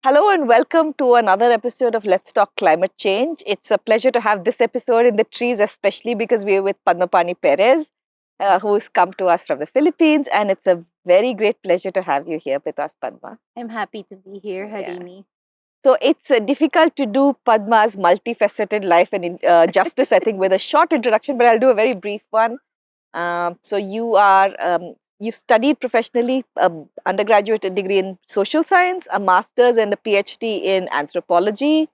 Hello and welcome to another episode of Let's Talk Climate Change. It's a pleasure to have this episode in the trees, especially because we're with Padma Perez, who's come to us from the Philippines. And it's a very great pleasure to have you here with us, Padma. I'm happy to be here, Yeah. Harini. So it's difficult to do Padma's multifaceted life and justice, I think, with a short introduction, but I'll do a very brief one. So you've studied professionally undergraduate degree in social science, a master's and a PhD in anthropology,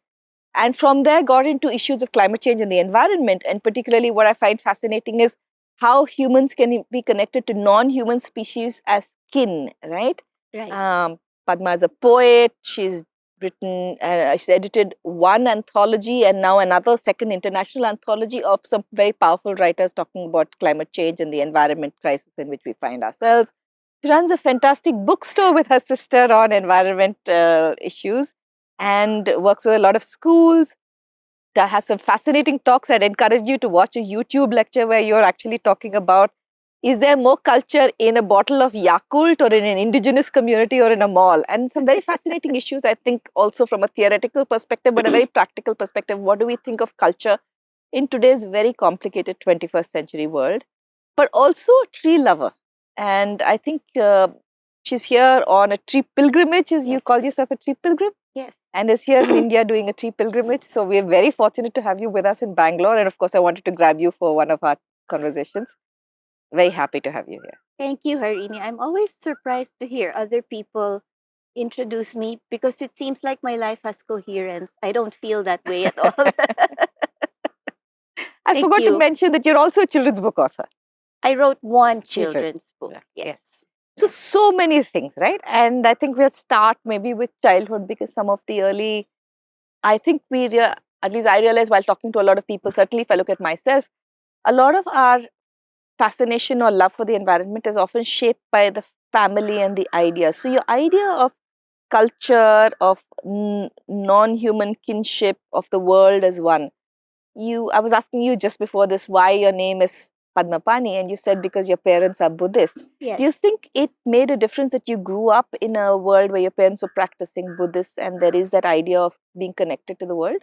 and from there got into issues of climate change and the environment. And particularly what I find fascinating is how humans can be connected to non-human species as kin, right? Right. Padma is a poet. She's edited one anthology and now another second international anthology of some very powerful writers talking about climate change and the environment crisis in which we find ourselves. She runs a fantastic bookstore with her sister on environment issues and works with a lot of schools. That has some fascinating talks. I'd encourage you to watch a YouTube lecture where you're actually talking about, is there more culture in a bottle of Yakult or in an indigenous community or in a mall? And some very fascinating issues, I think, also from a theoretical perspective, but a very practical perspective. What do we think of culture in today's very complicated 21st century world? But also a tree lover. And I think she's here on a tree pilgrimage. As you call Yes. yourself a tree pilgrim? Yes. And is here in India doing a tree pilgrimage. So we're very fortunate to have you with us in Bangalore. And of course, I wanted to grab you for one of our conversations. Very happy to have you here. Thank you, Harini. I'm always surprised to hear other people introduce me because it seems like my life has coherence. I don't feel that way at all. I Thank forgot to you. mention that you're also a children's book author. I wrote one Children. children's book. Yeah. Yes. So many things, right? And I think we'll start maybe with childhood because some of the early, I think at least I realize while talking to a lot of people, certainly if I look at myself, a lot of our fascination or love for the environment is often shaped by the family and the ideas. So your idea of culture, of non-human kinship, of the world as one. I was asking you just before this why your name is Padmapani, and you said because your parents are Buddhist. Yes. Do you think it made a difference that you grew up in a world where your parents were practicing Buddhist and there is that idea of being connected to the world?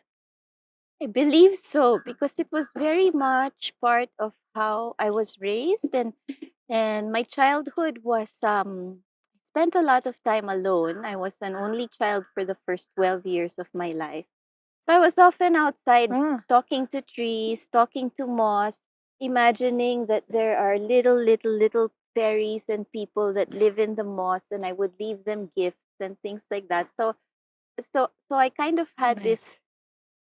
I believe so because it was very much part of how I was raised, and my childhood was spent a lot of time alone. I was an only child for the first 12 years of my life. So I was often outside talking to trees, talking to moss, imagining that there are little fairies and people that live in the moss, and I would leave them gifts and things like that. So I kind of had this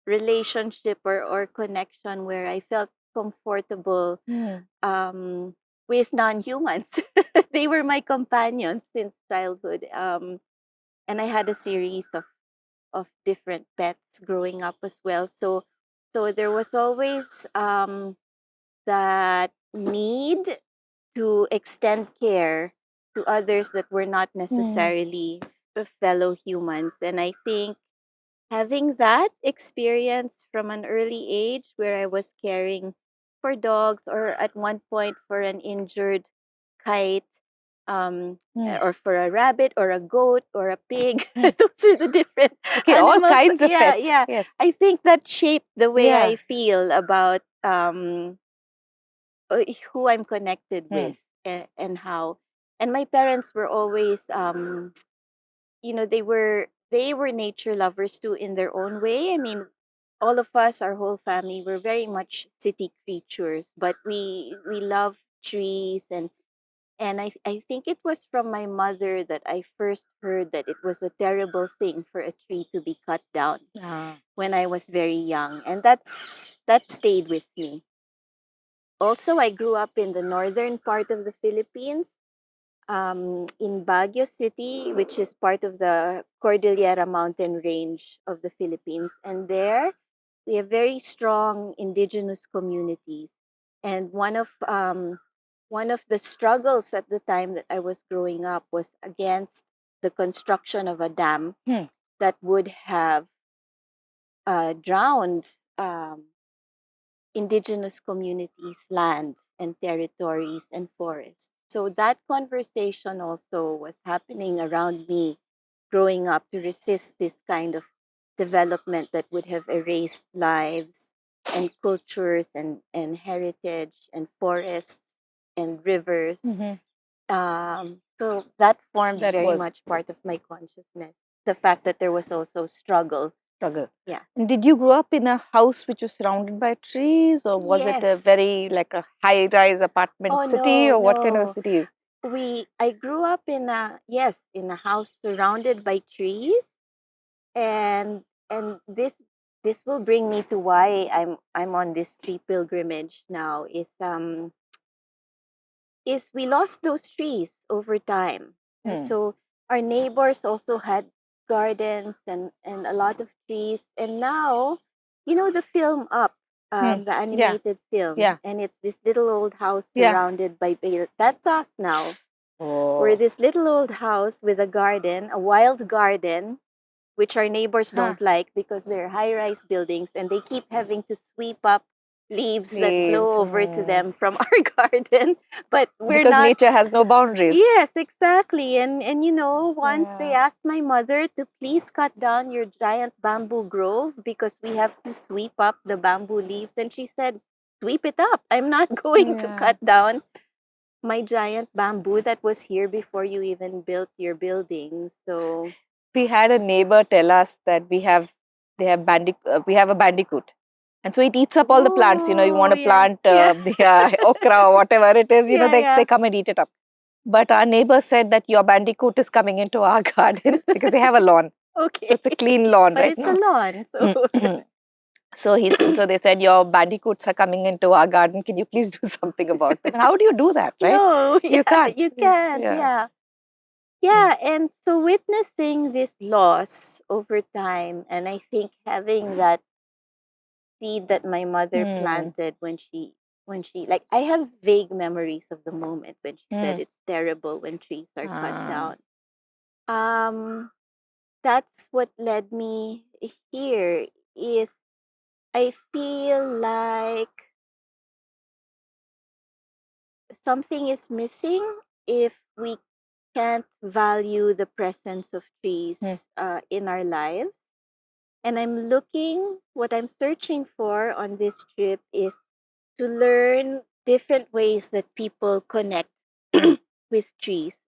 relationship or connection where I felt comfortable with non-humans. They were my companions since childhood. And I had a series of different pets growing up as well. So there was always that need to extend care to others that were not necessarily fellow humans. And I think having that experience from an early age where I was caring for dogs or at one point for an injured kite, or for a rabbit or a goat or a pig. Those are the different Okay, animals. all kinds of Yeah, pets. yeah. Yes. I think that shaped the way Yeah. I feel about who I'm connected with and how. And my parents were always they were nature lovers too in their own way. I mean, all of us, our whole family, were very much city creatures, but we love trees and I think it was from my mother that I first heard that it was a terrible thing for a tree to be cut down when I was very young. And that stayed with me. Also, I grew up in the northern part of the Philippines, in Baguio City, which is part of the Cordillera Mountain Range of the Philippines. And there, we have very strong indigenous communities. And one of the struggles at the time that I was growing up was against the construction of a dam that would have drowned indigenous communities' land and territories and forests. So that conversation also was happening around me growing up to resist this kind of development that would have erased lives and cultures and heritage and forests and rivers. Mhm. So that formed That very was much part of my consciousness. The fact that there was also struggle. struggle. Yeah. And did you grow up in a house which was surrounded by trees, or was it a Yes. very like a high-rise apartment Oh city, no, or what kind of a no. city is? I grew up in a house surrounded by trees, and this will bring me to why I'm on this tree pilgrimage now is we lost those trees over time. And Hmm. so our neighbors also had gardens and a lot of trees. And now, you know, the film Up, Hmm. the Yeah. animated film, Yeah. and it's this little old house Yeah. surrounded by that's us now. We're Oh. this little old house with a garden, a wild garden, which our neighbors Huh. don't like because they're high rise buildings and they keep having to sweep up leaves that Leaves. blow over to them from our garden. But we're Because not. nature has no boundaries. Yes, exactly. And you know, once they Yeah. asked my mother to please cut down your giant bamboo grove because we have to sweep up the bamboo leaves. And she said, sweep it up. I'm not going to Yeah. cut down my giant bamboo that was here before you even built your building. So We had a neighbor tell us that we have a bandicoot, and so it eats up all the plants. You know, you oh want to yeah, plant yeah, the okra or whatever it is. You know, yeah, they yeah. come and eat it up. But our neighbor said that your bandicoot is coming into our garden because they have a lawn, so Okay, it's a clean lawn, but right? it's a lawn, so So they said your bandicoots are coming into our garden. Can you please do something about them? And how do you do that, right? no, You yeah, can't. you can't, Yeah. yeah. Mm. Yeah, and so witnessing this loss over time, and I think having that seed that my mother Mm. planted when she like I have vague memories of the moment when she said Mm. it's terrible when trees are cut Ah. down. Um, that's what led me here is I feel like something is missing if we can't value the presence of Mm. trees in our lives. And what I'm searching for on this trip is to learn different ways that people connect Mm. with trees.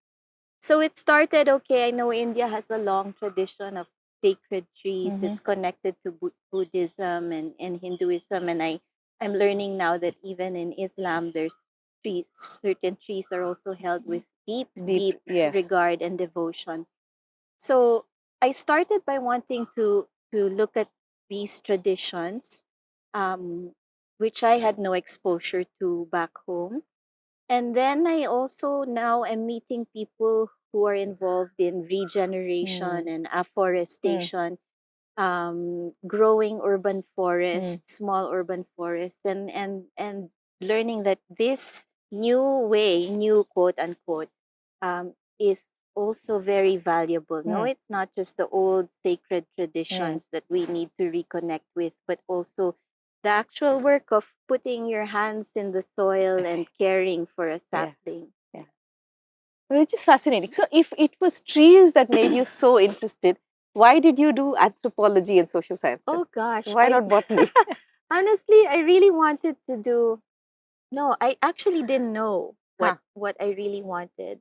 So it started, okay, I know India has a long tradition of sacred trees. Mhm. It's connected to Buddhism and Hinduism. And I'm learning now that even in Islam, there's trees, certain trees are also held with deep, Deep, deep yes. regard and devotion. So I started by wanting to look at these traditions, um, which I had no exposure to back home. And then I also now am meeting people who are involved in regeneration Mm. and Mm. afforestation, growing urban Mm. forests, small urban forests, and learning that this new way, new quote unquote, is also very valuable. No, Mm. it's not just the old sacred Mm. traditions that we need to reconnect with, but also the actual work of putting your hands in the soil and caring for a Yeah. sapling. Yeah. Which is fascinating. So, if it was trees that made you so interested, why did you do anthropology and social science then? Oh gosh, Why I not botany? honestly I really wanted to do. No, I actually didn't know Huh. what I really wanted.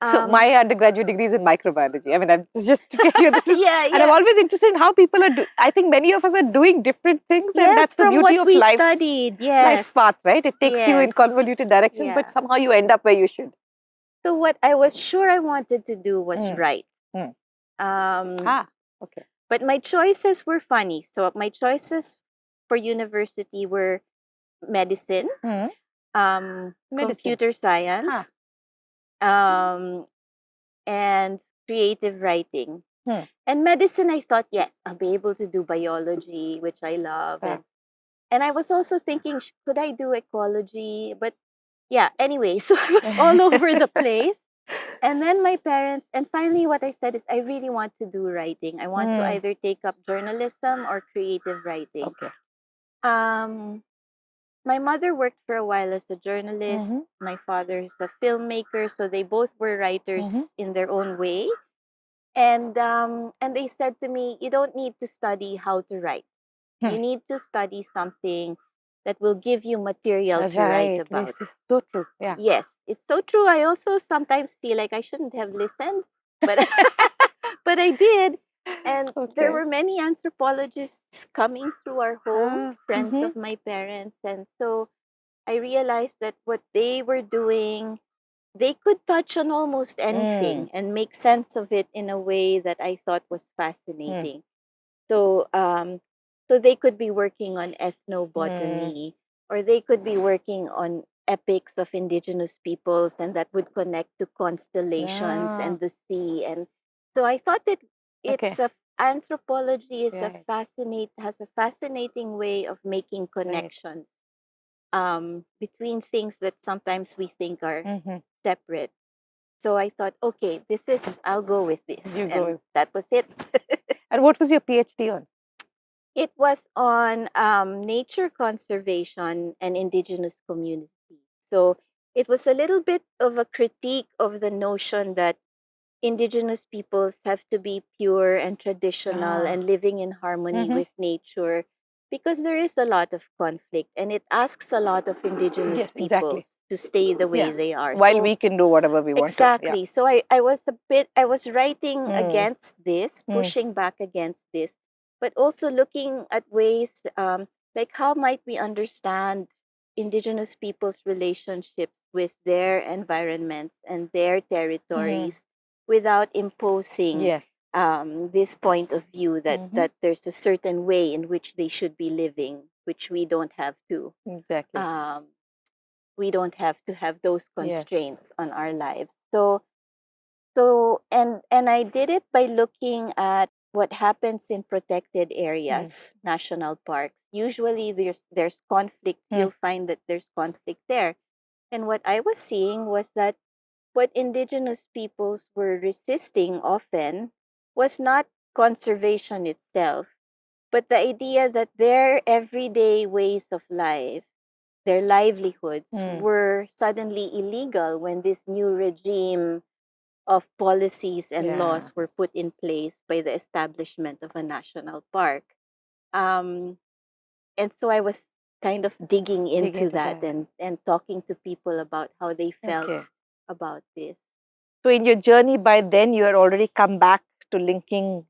So, Um, my undergraduate degree is in microbiology. I mean, I'm just to tell you this is, yeah, and I'm yeah. always interested in how people are. I think many of us are doing different things, and Yes, that's the from beauty what of we life's studied. Yes. path, right? It takes you in Yes. convoluted directions, but Yeah. somehow you end up where you should. So what I was sure I wanted to do was Mm. write. Mm. Um, Ah, okay. but my choices were funny. So my choices for university were medicine, Mm. Medicine. computer Huh. science, um, and creative writing. Hmm. And medicine, I thought, yes, I'll be able to do biology, which I love. Ah. And I was also thinking, could I do ecology? But yeah, anyway, so I was all over the place. And then my parents, and finally, what I said is, I really want to do writing. I want to Mm. either take up journalism or creative writing. Okay. Um, my mother worked for a while as a journalist. Mm-hmm. My father is a filmmaker, so they both were Mm-hmm. writers in their own way. And they said to me, you don't need to study how to write. Hmm. You need to study something that will give you material to write Right. This about. is so true. Yeah. Yes, it's so true. I also sometimes feel like I shouldn't have listened, but but I did. And there Okay. were many anthropologists coming through our home, friends Mm-hmm. of my parents, and so I realized that what they were doing, they could touch on almost Mm. anything and make sense of it in a way that I thought was Mm. fascinating. So, so they could be working on Mm. ethnobotany, or they could be working on epics of indigenous peoples, and that would connect to constellations Yeah. and the sea. And so I thought that Okay. it's a anthropology is a Right. has a fascinating way of making Right. connections between things that sometimes we think are Mm-hmm. separate. So I thought, okay, I'll go with this. You And go. that was it. And what was your PhD on? It was on nature conservation and indigenous community. So it was a little bit of a critique of the notion that indigenous peoples have to be pure and traditional Ah. and living in harmony Mm-hmm. with nature, because there is a lot of conflict and it asks a lot of indigenous Yes, exactly. peoples to stay the way Yeah. they are. While So we can do whatever we want to. Yeah. exactly. So I was writing Mm. against this, Mm. pushing back against this, but also looking at ways like how might we understand indigenous people's relationships with their environments and their Mm-hmm. territories without imposing Yes. this point of view that Mm-hmm. there's a certain way in which they should be living, which Exactly. um, we don't have to have those Yes. constraints on our lives. And I did it by looking at what happens in protected Mm. areas, national parks. Usually there's conflict. Mm. You'll find that there's conflict there. And what I was seeing was that what indigenous peoples were resisting often was not conservation itself, but the idea that their everyday ways of life, their livelihoods, Mm. were suddenly illegal when this new regime of policies and Yeah. laws were put in place by the establishment of a national park. Um, and so I was kind of digging Dig into into that that. and talking to people about how they Okay. felt about this. So in your journey by then you had already come back to linking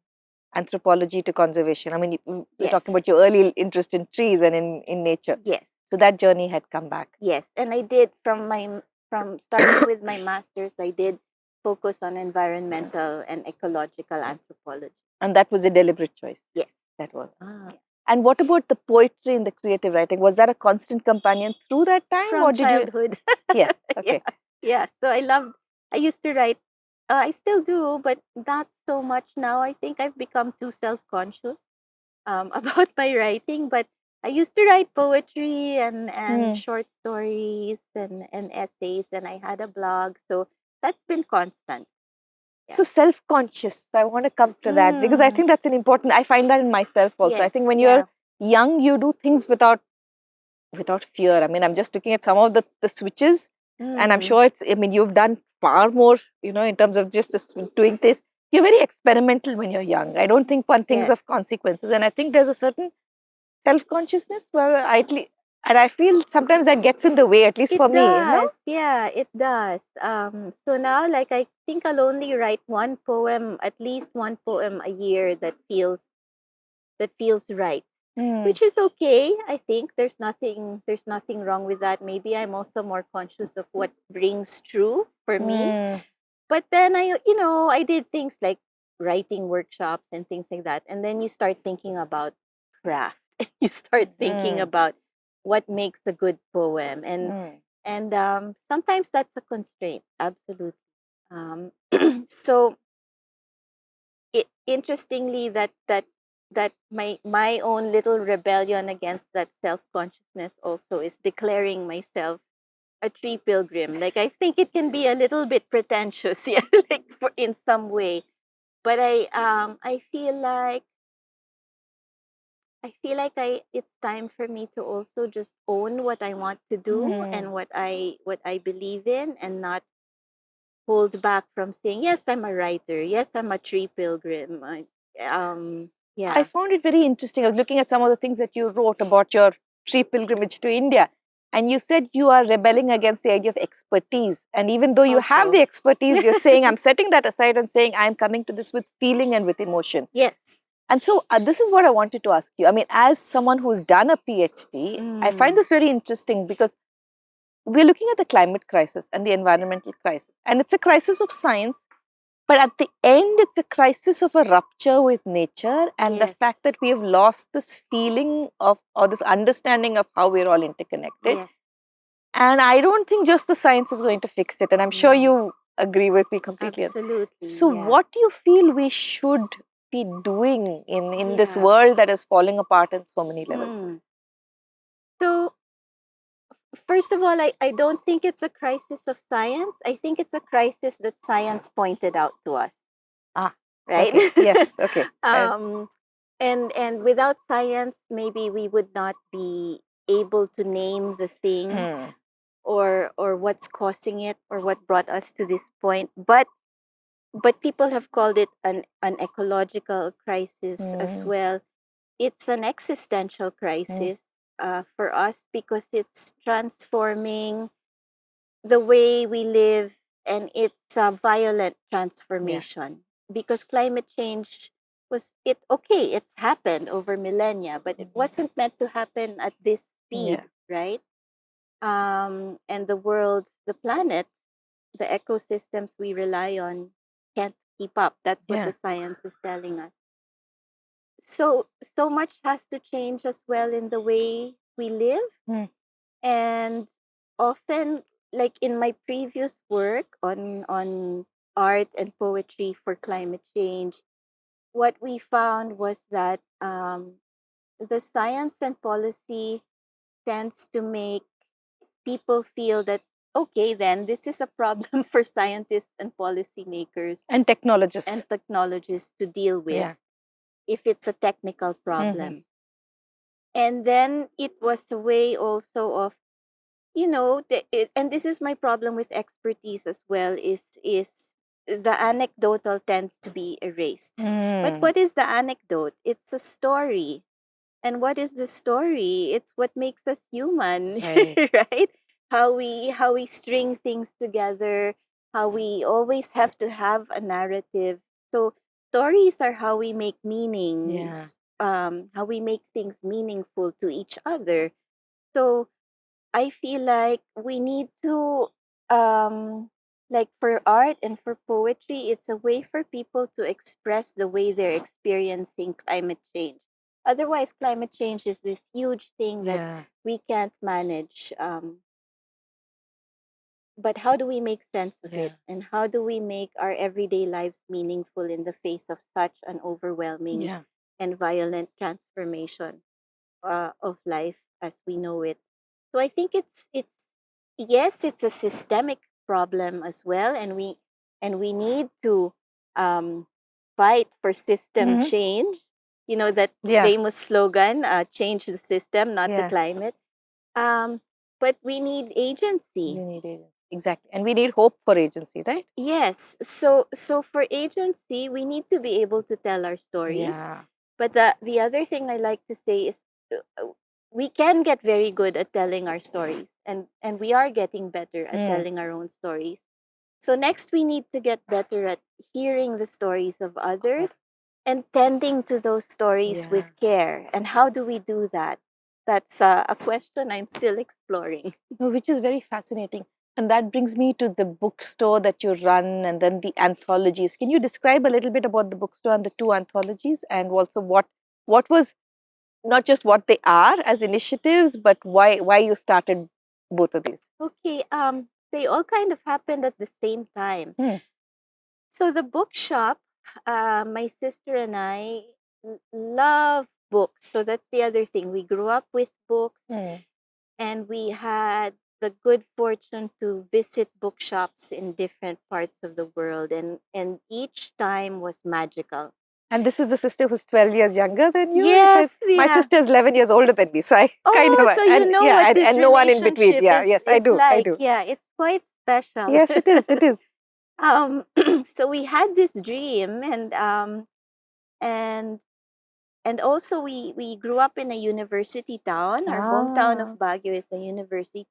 anthropology to conservation. I mean, we're talking Yes, about your early interest in trees and in nature. yes, So that journey had come back. yes. And I did from starting with my master's, I did focus on environmental and ecological anthropology. And that was a deliberate choice. Yes. That was. Ah. Yeah. And what about the poetry and the creative writing? Was that a constant companion through that time From or did you? childhood. Yes. Yeah. Okay. Yeah. So I used to write. I still do, but not so much now. I think I've become too self conscious about my writing. But I used to write poetry and Hmm. short stories and essays, and I had a blog. So that's been constant. Yeah. So self-conscious. I want to come to that because I Mm, think that's an important. I find that in myself also. I think yes. when you're Yeah. young, you do things without fear. I mean, I'm just looking at some of the switches, and I'm Mm, sure it's. I mean, you've done far more. In terms of just doing this. You're very experimental when you're young. I don't think one thinks of yes. consequences, and I think there's a certain self-consciousness. Well, and I feel sometimes that gets in the way, at least It for me. does. Yeah, it does. So now, like, I think I'll only write one poem, at least one poem a year that feels right, Hmm. which is okay. I think there's nothing wrong with that. Maybe I'm also more conscious of what rings true for me. Hmm. But then I did things like writing workshops and things like that, and then you start thinking about craft. You start thinking Hmm. about what makes a good poem, Hmm. and sometimes that's a constraint, absolutely. um, so interestingly, that my own little rebellion against that self-consciousness also is declaring myself a tree pilgrim. Like, I think it can be a little bit pretentious, yeah, like in some way, but I it's time for me to also just own what I want to do Hmm. and what I believe in, and hold back from saying, yes, I'm a writer. Yes, I'm a tree pilgrim. I Yeah. found it very interesting. I was looking at some of the things that you wrote about your tree pilgrimage to India. And you said you are rebelling against the idea of expertise. And even though you have Also. the expertise, you're saying, I'm setting that aside and saying, I'm coming to this with feeling and with emotion. Yes. And so this is what I wanted to ask you. I mean, as someone who's done a PhD, I find this very interesting because we're looking at the climate crisis and the environmental crisis. And it's a crisis of science, but at the end, it's a crisis of a rupture with nature and the fact that we have lost this feeling of, or this understanding of how we're all interconnected. Yes. And I don't think just the science is going to fix it. And I'm sure you agree with me completely. Absolutely. So, what do you feel we should be doing in this world that is falling apart in so many levels? So, first of all, I don't think it's a crisis of science. I think it's a crisis that science pointed out to us. Right? Okay. Yes. Okay. And without science, maybe we would not be able to name the thing or what's causing it or what brought us to this point. But people have called it an ecological crisis as well. It's an existential crisis for us because it's transforming the way we live, and it's a violent transformation because climate change it's happened over millennia, but it wasn't meant to happen at this speed, right? And the planet, the ecosystems we rely on can't keep up. That's what the science is telling us. So much has to change as well in the way we live. And often, like in my previous work on art and poetry for climate change, what we found was that the science and policy tends to make people feel that, okay, then this is a problem for scientists and policymakers and technologists to deal with if it's a technical problem. And then it was a way also of, and this is my problem with expertise as well, is the anecdotal tends to be erased. But what is the anecdote? It's a story. And what is the story? It's what makes us human, right? How we string things together, how we always have to have a narrative. So stories are how we make meanings, how we make things meaningful to each other. So I feel like we need to, like for art and for poetry, it's a way for people to express the way they're experiencing climate change. Otherwise, climate change is this huge thing that we can't manage. But how do we make sense of it? And how do we make our everyday lives meaningful in the face of such an overwhelming and violent transformation of life as we know it? So I think it's yes, it's a systemic problem as well, and we need to fight for system change. You know that famous slogan, "Change the system, not the climate." But we need agency. Exactly, and we need hope for agency, right? Yes. So for agency, we need to be able to tell our stories. But the other thing I like to say is we can get very good at telling our stories, and we are getting better at telling our own stories. So next we need to get better at hearing the stories of others and tending to those stories with care. And how do we do that? That's a question I'm still exploring. Which is very fascinating. And that brings me to the bookstore that you run and then the anthologies. Can you describe a little bit about the bookstore and the two anthologies, and also what was, not just what they are as initiatives, but why you started both of these? Okay, they all kind of happened at the same time. So the bookshop, my sister and I love books. So that's the other thing. We grew up with books, and we had the good fortune to visit bookshops in different parts of the world, and each time was magical. And this is the sister who's 12 years younger than you? Yes, My sister is 11 years older than me, so I kind of... so you know what this and no one in between. relationship Yes, I do. like. I do. Yeah, it's quite special. Yes, it is. It is. So we had this dream, and and also we grew up in a university town. Our hometown of Baguio is a university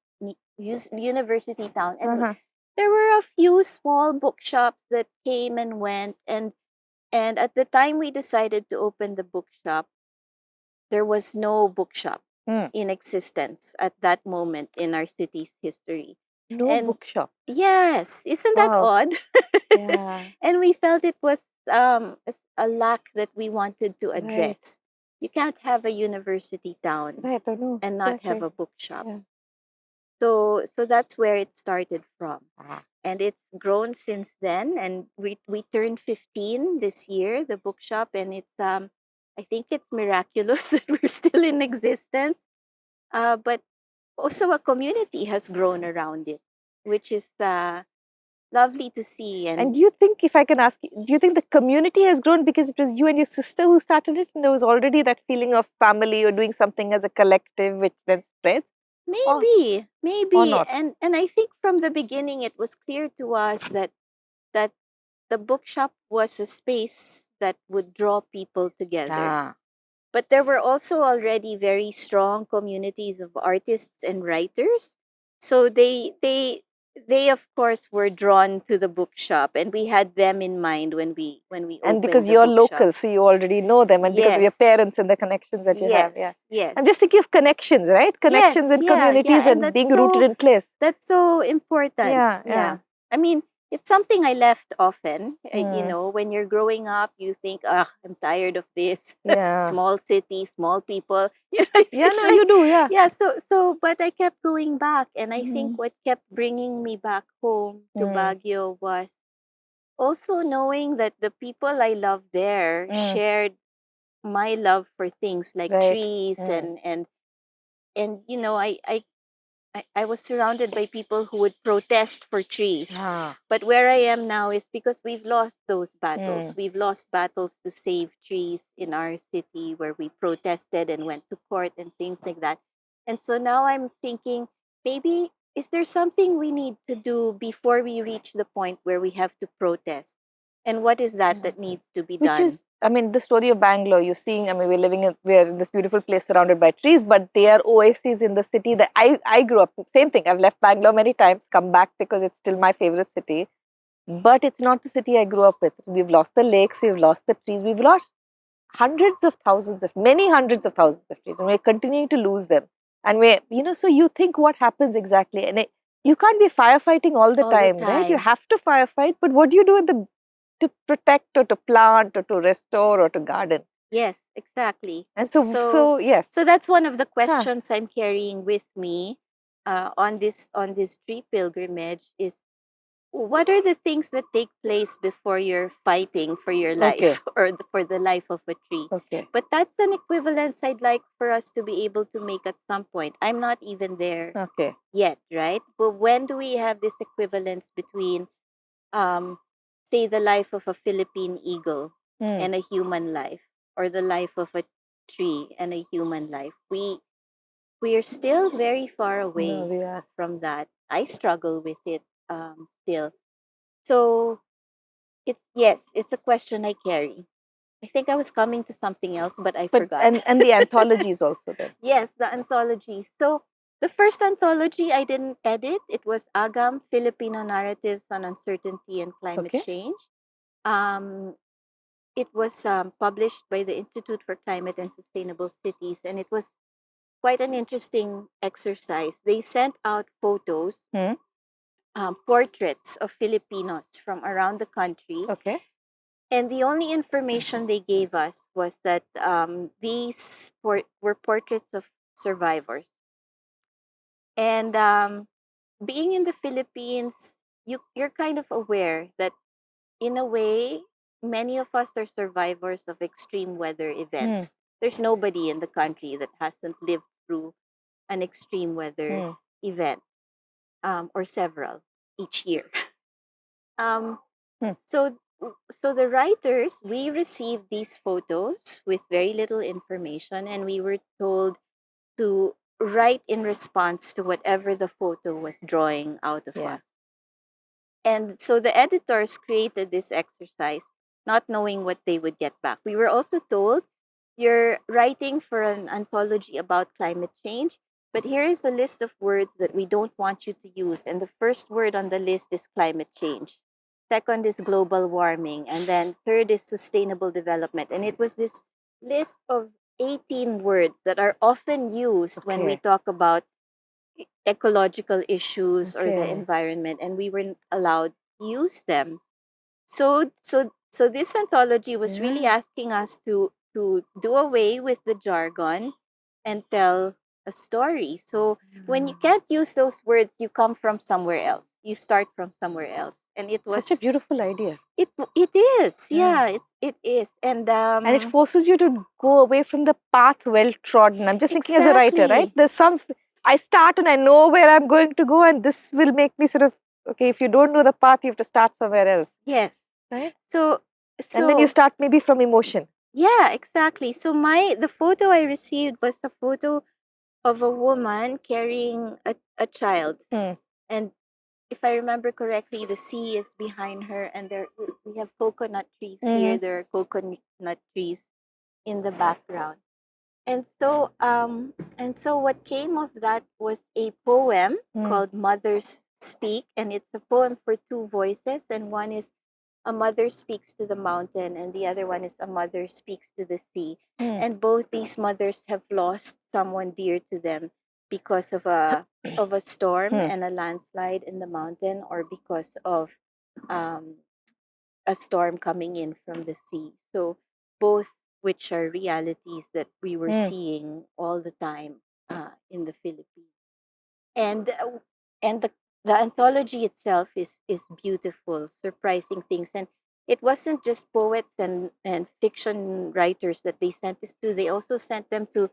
town, and there were a few small bookshops that came and went, and at the time we decided to open the bookshop, there was no bookshop in existence at that moment in our city's history. No And bookshop. yes, isn't that Wow. odd? Yeah. And we felt it was a lack that we wanted to Right. address. You can't have a university town Right, I know. and not have Exactly. a bookshop. Yeah. So that's where it started from. Ah. And it's grown since then, and we turned 15 this year, the bookshop, and it's I think it's miraculous that we're still in existence. But also a community has grown around it, which is lovely to see. And do you think, if I can ask you, do you think the community has grown because it was you and your sister who started it, and there was already that feeling of family or doing something as a collective, which then spreads? Maybe, Or maybe, not? and I think from the beginning it was clear to us that the bookshop was a space that would draw people together. Ah. But there were also already very strong communities of artists and writers. So they of course were drawn to the bookshop, and we had them in mind when we And opened because the you're bookshop. local, so you already know them, and because of your Yes. parents and the connections that you have. Yeah. Yes. I'm just thinking of connections, right? Connections Yes, in yeah, communities and and being rooted in place. that's so important. Yeah, Yeah. yeah. I mean, it's something I left often. You Mm. know, when you're growing up, you think, "Ah, I'm tired of this Yeah. small city, small people." You know, Yeah, it's no, like, you do, yeah. yeah. But I kept going back, and I think Mm. what kept bringing me back home to Mm. Baguio was also knowing that the people I love there shared my love for things like Right. trees and you know I was surrounded by people who would protest for trees. Ah. But where I am now is because we've lost those battles. Mm. We've lost battles to save trees in our city where we protested and went to court and things like that. And so now I'm thinking, maybe is there something we need to do before we reach the point where we have to protest? And what is that needs to be Which done? is, I mean, the story of Bangalore, you're seeing, I mean, we're in this beautiful place surrounded by trees, but they are oases in the city that I grew up, same thing. I've left Bangalore many times, come back because it's still my favorite city, but it's not the city I grew up with. We've lost the lakes, we've lost the trees, we've lost many hundreds of thousands of trees, and we're continuing to lose them. And so you think what happens exactly, and you can't be firefighting all the time, right? You have to firefight, but what do you do to protect or to plant or to restore or to garden? Yes, exactly. And so yes. So that's one of the questions I'm carrying with me on this tree pilgrimage is what are the things that take place before you're fighting for your life or for the life of a tree? Okay. But that's an equivalence I'd like for us to be able to make at some point. I'm not even there yet, right? But when do we have this equivalence between, say, the life of a Philippine eagle and a human life, or the life of a tree and a human life? We are still very far away from that. I struggle with it still. So it's a question I carry. I think I was coming to something else, but I forgot. And the anthologies also then. Yes, the anthologies. So the first anthology I didn't edit. It was Agam, Filipino Narratives on Uncertainty and Climate Change. Um, it was published by the Institute for Climate and Sustainable Cities, and it was quite an interesting exercise. They sent out photos, portraits of Filipinos from around the country. Okay. And the only information they gave us was that these were portraits of survivors. And being in the Philippines, you're kind of aware that in a way, many of us are survivors of extreme weather events. There's nobody in the country that hasn't lived through an extreme weather event or several each year. So the writers, we received these photos with very little information, and we were told to write in response to whatever the photo was drawing out of us. And so the editors created this exercise, not knowing what they would get back. We were also told, you're writing for an anthology about climate change, but here is a list of words that we don't want you to use. And the first word on the list is climate change. Second is global warming. And then third is sustainable development. And it was this list of 18 words that are often used when we talk about ecological issues or the environment, and we weren't allowed to use them. So this anthology was really asking us to do away with the jargon and tell a story. So when you can't use those words, you come from somewhere else. You start from somewhere else, and it was such a beautiful idea. It is, yeah, it is, and it forces you to go away from the path well trodden. I'm just thinking as a writer, right? There's some, I start and I know where I'm going to go, and this will make me sort of, okay, if you don't know the path, you have to start somewhere else. Yes. Right? So and then you start maybe from emotion. Yeah, exactly. So the photo I received was a photo of a woman carrying a child. And if I remember correctly, the sea is behind her, and we have coconut trees here. There are coconut trees in the background. And so what came of that was a poem called Mothers Speak, and it's a poem for two voices, and one is a mother speaks to the mountain, and the other one is a mother speaks to the sea. And both these mothers have lost someone dear to them because of a storm and a landslide in the mountain, or because of a storm coming in from the sea. So both, which are realities that we were seeing all the time in the Philippines. And the anthology itself is beautiful, surprising things. And it wasn't just poets and fiction writers that they sent this to. They also sent them to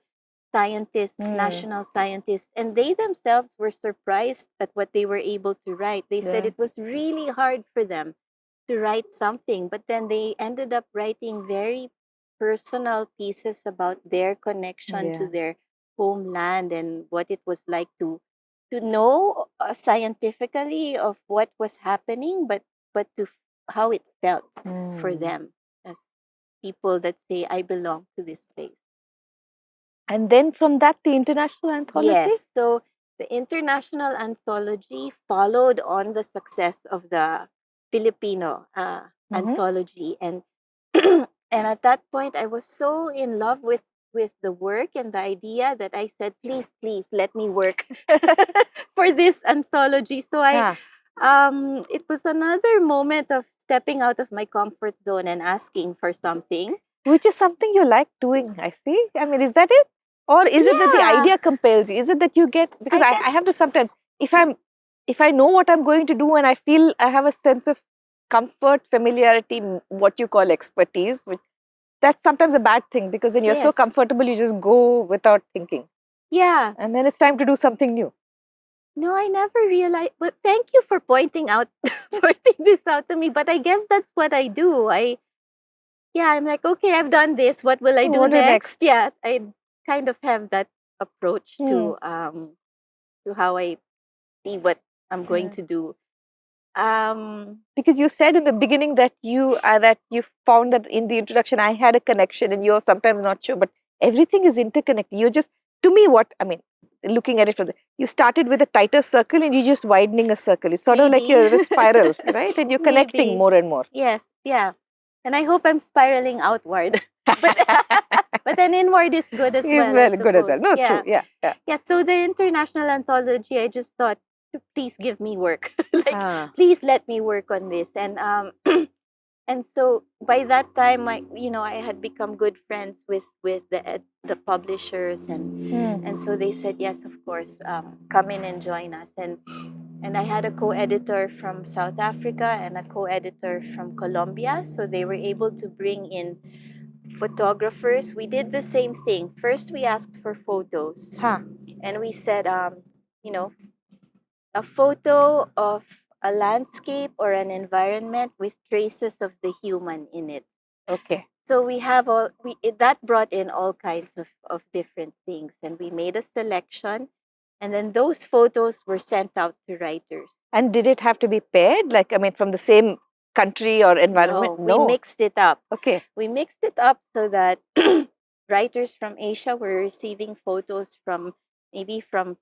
scientists, national scientists, and they themselves were surprised at what they were able to write. They said it was really hard for them to write something, but then they ended up writing very personal pieces about their connection to their homeland and what it was like to know scientifically of what was happening, but how it felt for them as people that say, I belong to this place. And then from that, the international anthology? Yes. So the international anthology followed on the success of the Filipino anthology. And and at that point, I was so in love with the work and the idea that I said, please, please let me work for this anthology. So it was another moment of stepping out of my comfort zone and asking for something. Which is something you like doing, I see. I mean, is that it? Or is it that the idea compels you? Is it that you get, because I have this sometimes, if I know what I'm going to do and I feel I have a sense of comfort, familiarity, what you call expertise, which that's sometimes a bad thing, because then you're so comfortable, you just go without thinking. Yeah. And then it's time to do something new. No, I never realized, but thank you for pointing this out to me. But I guess that's what I do. I'm like, okay, I've done this. What will I do next? Yeah, I kind of have that approach to how I see what I'm going to do. Because you said in the beginning that you found that in the introduction I had a connection, and you're sometimes not sure, but everything is interconnected. You're just, to me, looking at it from you started with a tighter circle and you're just widening a circle. It's sort of like you're in a spiral, right? And you're connecting more and more. Yes, yeah. And I hope I'm spiraling outward. But then inward is good as well. It's good as well. No, true. Yeah. Yeah, so the international anthology, I just thought, please give me work. Please let me work on this. And and so by that time, I had become good friends with the publishers, and so they said, yes, of course, come in and join us. And I had a co-editor from South Africa and a co-editor from Colombia, so they were able to bring in photographers. We did the same thing. First, we asked for photos, and we said, a photo of a landscape or an environment with traces of the human in it. Okay. So we have that brought in all kinds of different things, and we made a selection. And then those photos were sent out to writers. And did it have to be paired? Like, I mean, from the same country or environment? No, we mixed it up. Okay. We mixed it up so that writers from Asia were receiving photos from maybe from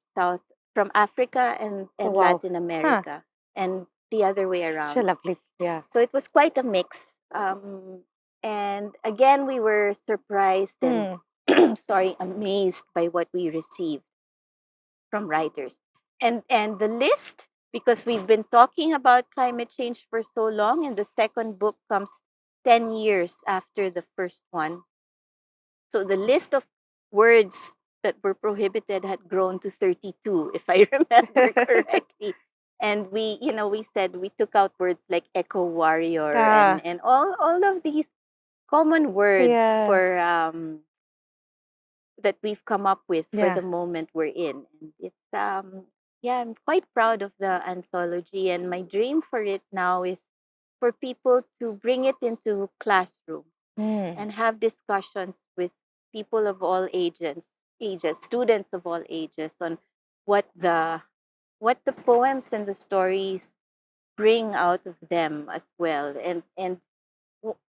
Africa and Oh, wow. Latin America, and the other way So around. lovely. Yeah. So it was quite a mix. And again, we were surprised and amazed by what we received from writers. And the list, because we've been talking about climate change for so long, and the second book comes 10 years after the first one. So the list of words that were prohibited had grown to 32, if I remember correctly. And we said we took out words like eco warrior and all of these common words for that we've come up with for the moment we're in. And it's I'm quite proud of the anthology, and my dream for it now is for people to bring it into classroom and have discussions with people of all ages, students of all ages, on what the poems and the stories bring out of them as well. And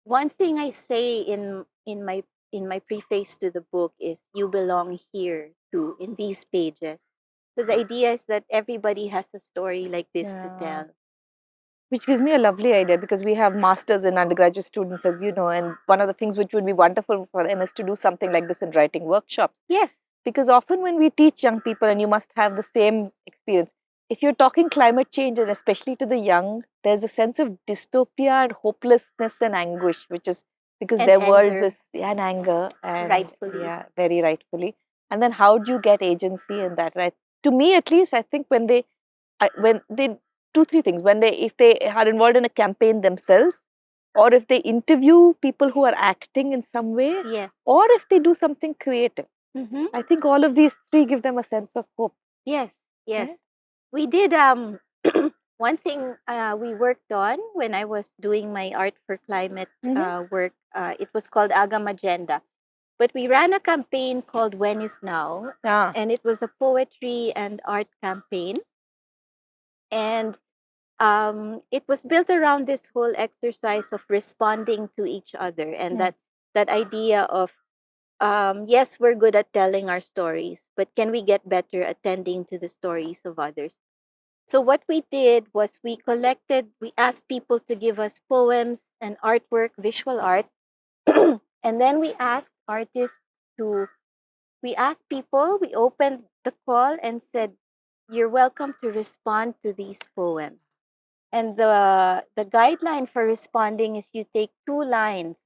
one thing I say in my preface to the book is, you belong here too, in these pages. So the idea is that everybody has a story like this to tell. Which gives me a lovely idea, because we have masters and undergraduate students, as you know, and one of the things which would be wonderful for them is to do something like this in writing workshops. Yes. Because often when we teach young people, and you must have the same experience, if you're talking climate change, and especially to the young, there's a sense of dystopia and hopelessness and anguish, which is because And their anger. world was anger, and Rightfully. very rightfully. And then how do you get agency in that, right? To me, at least, I think when they two, three things. If they are involved in a campaign themselves, or if they interview people who are acting in some way, Yes. or if they do something creative. Mm-hmm. I think all of these three give them a sense of hope. Yes. We did one thing we worked on when I was doing my art for climate work. It was called Agam Agenda. But we ran a campaign called When Is Now, and it was a poetry and art campaign. And it was built around this whole exercise of responding to each other, and that idea of, yes, we're good at telling our stories, but can we get better at tending to the stories of others? So what we did was we asked people to give us poems and artwork, visual art, and then we asked people, we opened the call and said, you're welcome to respond to these poems. And the guideline for responding is you take 2 lines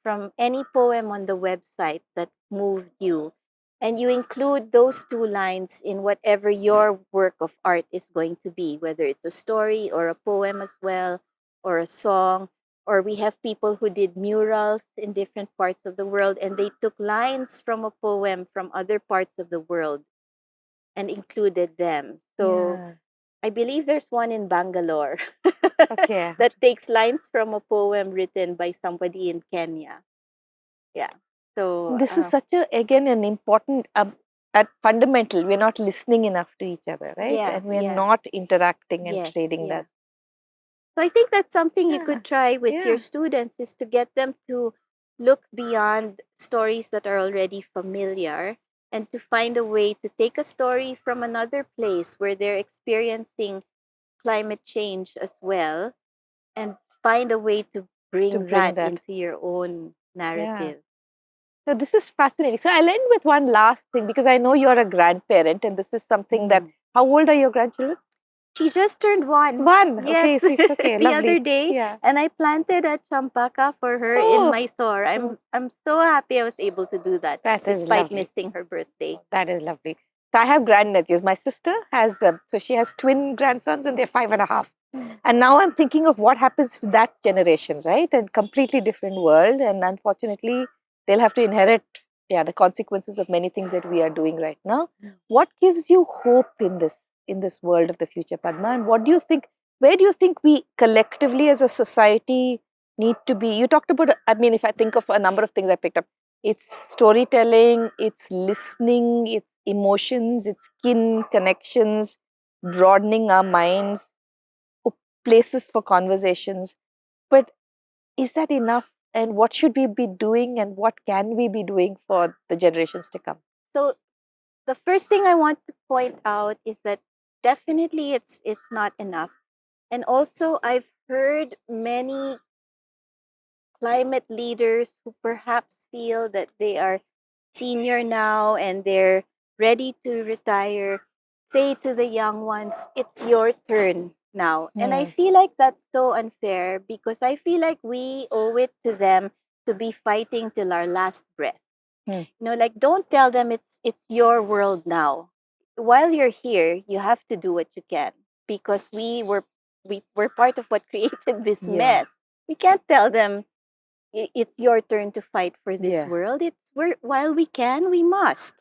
from any poem on the website that moved you, and you include those 2 lines in whatever your work of art is going to be, whether it's a story or a poem as well, or a song. Or we have people who did murals in different parts of the world, and they took lines from a poem from other parts of the world and included them. So I believe there's one in Bangalore that takes lines from a poem written by somebody in Kenya. Yeah. So this is such again an important at fundamental. We're not listening enough to each other, right? And we're not interacting and trading that. So I think that's something you could try with your students, is to get them to look beyond stories that are already familiar, and to find a way to take a story from another place where they're experiencing climate change as well, and find a way to bring that into your own narrative. So this is fascinating. So I'll end with one last thing, because I know you're a grandparent, and this is something that, how old are your grandchildren? She just turned 1. Yes. Okay, the other day, and I planted a champaka for her in Mysore. I'm so happy I was able to do that, despite missing her birthday. That is lovely. So I have grandnephews. My sister has, so she has twin grandsons, and they're 5.5. And now I'm thinking of what happens to that generation, right? And completely different world. And unfortunately, they'll have to inherit, the consequences of many things that we are doing right now. What gives you hope in this world of the future, Padma? And what do you think, where do you think we collectively as a society need to be? You talked about, I mean, if I think of a number of things I picked up, It's storytelling, it's listening, it's emotions, it's skin connections, broadening our minds, places for conversations. But is that enough? And what should we be doing, and what can we be doing for the generations to come? So the first thing I want to point out is that definitely it's not enough. And also I've heard many climate leaders who perhaps feel that they are senior now and they're ready to retire say to the young ones, it's your turn now. And I feel like that's so unfair because I feel like we owe it to them to be fighting till our last breath. You know, like don't tell them it's your world now. While you're here, you have to do what you can because we were part of what created this Yeah. mess. We can't tell them it's your turn to fight for this Yeah. world. It's while we can, we must.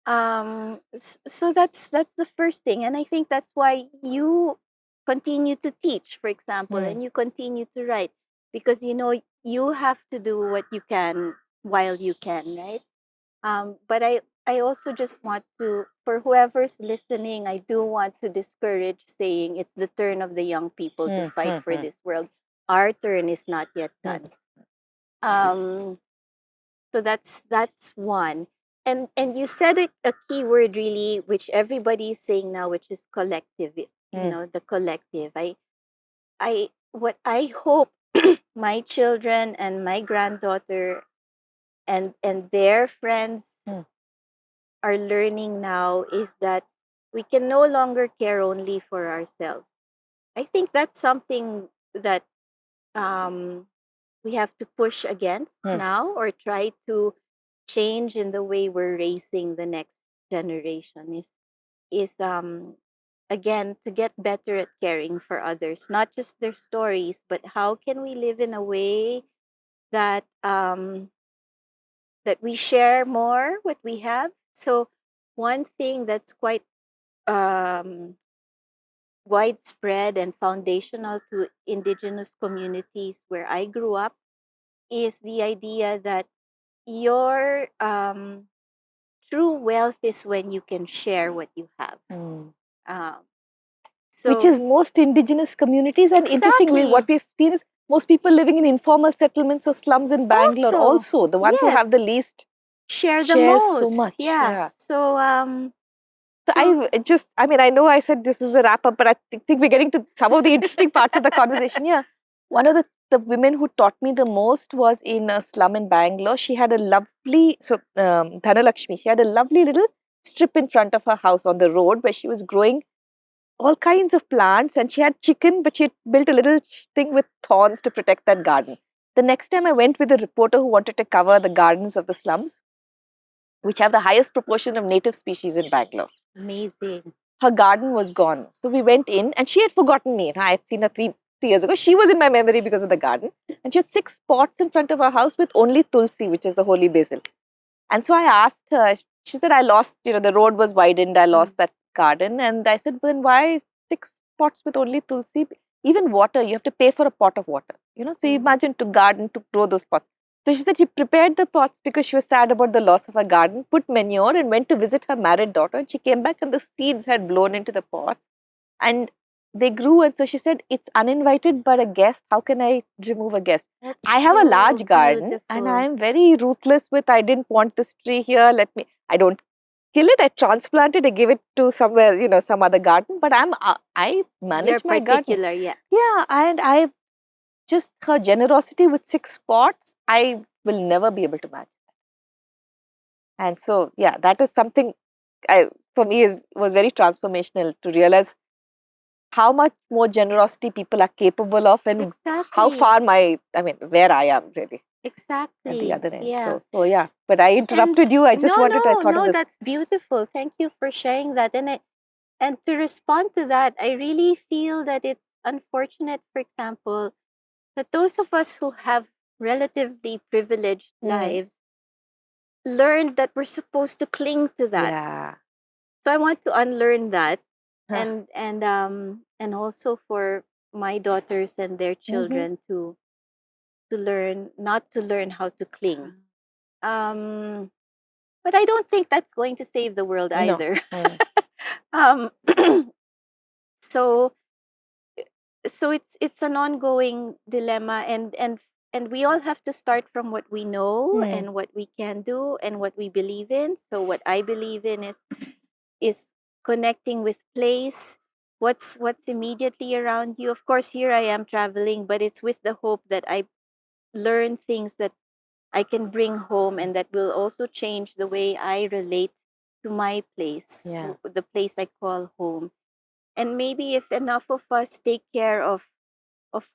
So that's the first thing, and I think that's why you continue to teach, for example, and you continue to write because you know you have to do what you can while you can, right? But I also just want to, for whoever's listening, I do want to discourage saying it's the turn of the young people to fight for this world. Our turn is not yet done. Um, so that's one. And you said a key word really, which everybody is saying now, which is collective. You know, the collective. I what I hope my children and my granddaughter and their friends are learning now is that we can no longer care only for ourselves. I think that's something that um, we have to push against now or try to change in the way we're raising the next generation is again to get better at caring for others, not just their stories, but how can we live in a way that that we share more what we have. So one thing that's quite um, widespread and foundational to indigenous communities where I grew up is the idea that your true wealth is when you can share what you have. Um, Which so is most indigenous communities. And interestingly, what we've seen is most people living in informal settlements or slums in Bangalore also, the ones who have the least share the most. so much. Yeah. So I mean, I know I said this is a wrap up, but I think we're getting to some of the interesting parts of the conversation. Yeah. One of the women who taught me the most was in a slum in Bangalore. She had a lovely, Dhanalakshmi, she had a lovely little strip in front of her house on the road where she was growing all kinds of plants, and she had chicken, but she had built a little thing with thorns to protect that garden. The next time I went with a reporter who wanted to cover the gardens of the slums, which have the highest proportion of native species in Bangalore. Amazing. Her garden was gone. So we went in and she had forgotten me. I had seen her three years ago. She was in my memory because of the garden. And she had 6 pots in front of her house with only tulsi, which is the holy basil. And so I asked her, she said, I lost, the road was widened. I lost that garden. And I said, then why 6 pots with only tulsi? Even water, you have to pay for a pot of water. So you imagine to garden, to grow those pots. So she said she prepared the pots because she was sad about the loss of her garden, put manure and went to visit her married daughter. And she came back and the seeds had blown into the pots and they grew. And so she said, it's uninvited, but a guest. How can I remove a guest? I have a large garden and I am very ruthless with, I didn't want this tree here. I don't kill it. I transplant it. I give it to somewhere, some other garden. But I manage my garden. Yeah. Yeah. And just her generosity with 6 pots, I will never be able to match that. And so, yeah, that is something for me was very transformational to realize how much more generosity people are capable of and how far where I am really. Exactly. At the other end. Yeah. So yeah, but I interrupted you. I just I thought of this. That's beautiful. Thank you for sharing that. And to respond to that, I really feel that it's unfortunate, for example, that those of us who have relatively privileged lives learned that we're supposed to cling to that. Yeah. So I want to unlearn that, and also for my daughters and their children to learn not to learn how to cling. Um, but I don't think that's going to save the world No. either. Mm. um, so it's an ongoing dilemma, and we all have to start from what we know Mm. and what we can do and what we believe in. So what I believe in is connecting with place, what's immediately around you. Of course, here I am traveling, but it's with the hope that I learn things that I can bring home and that will also change the way I relate to my place, Yeah. the place I call home. And maybe if enough of us take care of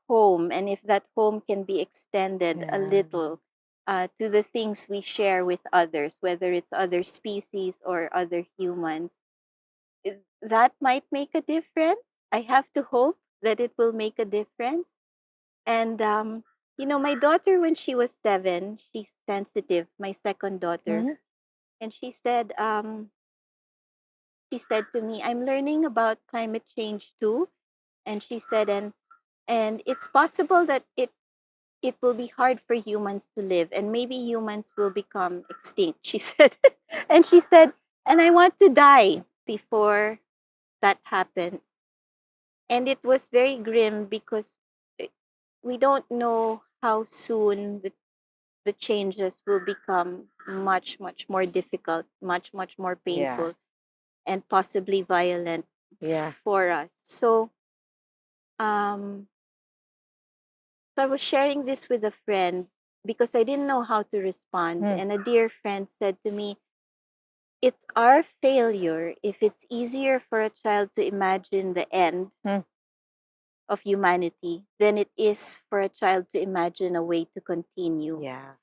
home, and if that home can be extended a Yeah. little to the things we share with others, whether it's other species or other humans, that might make a difference. I have to hope that it will make a difference. And my daughter, when she was 7, she's sensitive. My second daughter, Mhm. and she said to me, "I'm learning about climate change too." And she said, and it's possible that it will be hard for humans to live, and maybe humans will become extinct, she said. And she said, and I want to die before that happens. And it was very grim because eh, we don't know how soon the changes will become much, much more difficult, much, much more Yeah. painful, and possibly violent Yeah. for us. Um, so I was sharing this with a friend because I didn't know how to respond. Mm. And a dear friend said to me, "It's our failure if it's easier for a child to imagine the end Mm. of humanity than it is for a child to imagine a way to continue." Yeah.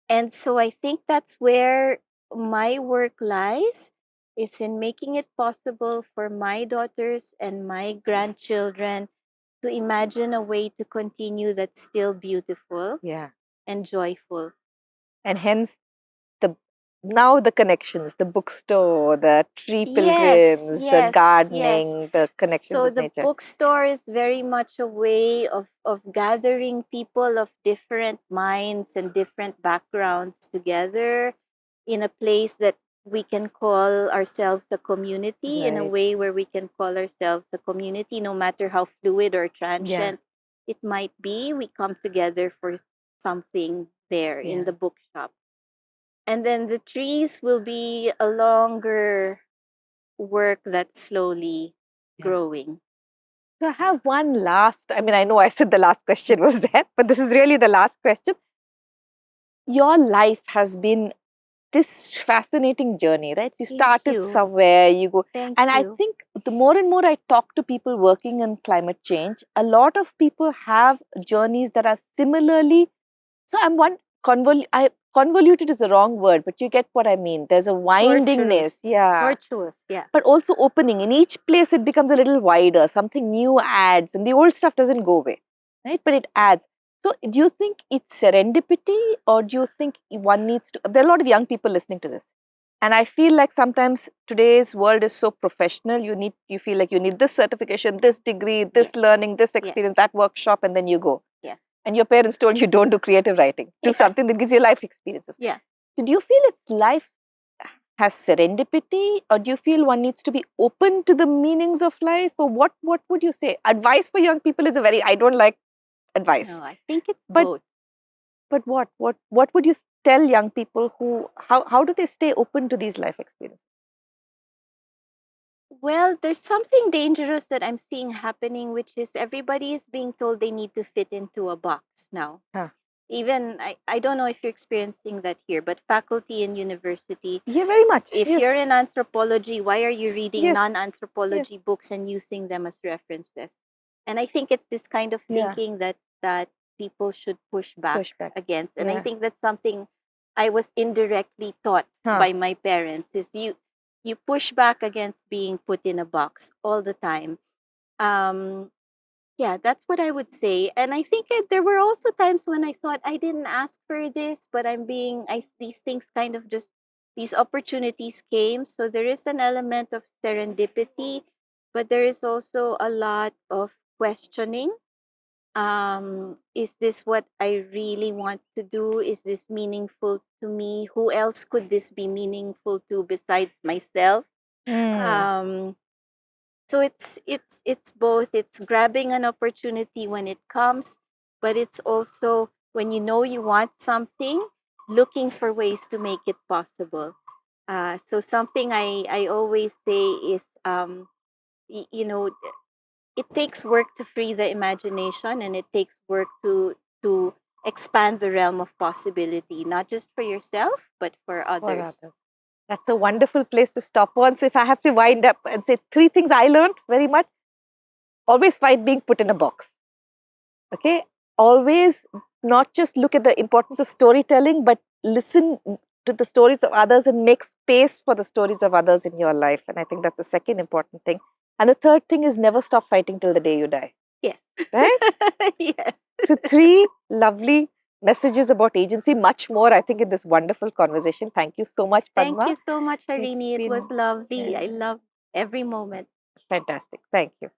And so I think that's where my work lies, is in making it possible for my daughters and my grandchildren to imagine a way to continue that's still beautiful Yeah. and joyful. And hence the now the connections, the bookstore, the tree Yes, pilgrims, the yes, yes. gardening, the connections So with the nature. bookstore is very much a way of gathering people of different minds and different backgrounds together in a place that we can call ourselves a community, in a Right. way where we can call ourselves a community, no matter how fluid or Yeah. transient it might be. We come together for something there in Yeah. the bookshop. And then the trees will be a longer work that's slowly Yeah. growing. So I have one last, I mean, I know I said the last question was there, but this is really the last question. Your life has been this fascinating journey, right? You Thank started you. somewhere, you go. Thank And I you. think the more and more I talk to people working in climate change, a lot of people have journeys that are similarly. So I'm one convoluted is the wrong word, but you get what I mean. There's a windingness, Torturous. yeah, Tortuous, yeah. but also opening. In each place, it becomes a little wider. Something new adds, and the old stuff doesn't go away, right? But it adds. So, do you think it's serendipity, or do you think one needs to? There are a lot of young people listening to this, and I feel like sometimes today's world is so professional. You feel like you need this certification, this degree, this Yes. learning, this experience, Yes. that workshop, and then you go. Yeah. And your parents told you don't do creative writing, do Yeah. something that gives you life experiences. Yeah. So, do you feel it's life has serendipity, or do you feel one needs to be open to the meanings of life, or what would you say? Advice for young people is a very, I don't like No, advice, I think it's but both. what would you tell young people who how do they stay open to these life experiences? Well, there's something dangerous that I'm seeing happening, which is everybody is being told they need to fit into a box now. Huh. Even I don't know if you're experiencing that here, but faculty in university, Yeah, very much. if you're Yes. in anthropology, why are you reading Yes. non-anthropology Yes. books and using them as references? And I think it's this kind of Yeah. thinking that people should push back Pushback. against. And I Yeah. think that's something I was indirectly taught Huh. by my parents, is you push back against being put in a box all the time. Um, yeah, that's what I would say. And I think there were also times when I thought I didn't ask for this, but these things kind of just, these opportunities came. So there is an element of serendipity, but there is also a lot of questioning. Is this what I really want to do? Is this meaningful to me? Who else could this be meaningful to besides myself? Hmm. Um, so it's both. It's grabbing an opportunity when it comes, but it's also when you know you want something, looking for ways to make it possible. So something I always say is, you know, it takes work to free the imagination, and it takes work to expand the realm of possibility, not just for yourself but for For others. others. That's a wonderful place to stop on. So if I have to wind up and say three things I learned very much, always fight being put in a box. Okay, always not just look at the importance of storytelling, but listen to the stories of others and make space for the stories of others in your life. And I think that's the second important thing. And the third thing is never stop fighting till the day you die. Yes. Right? Yes. So three lovely messages about agency, much more I think in this wonderful conversation. Thank you so much, Thank Padma. you so much, It's Harini. It was been lovely. uh, I love every moment. fantastic. Thank you.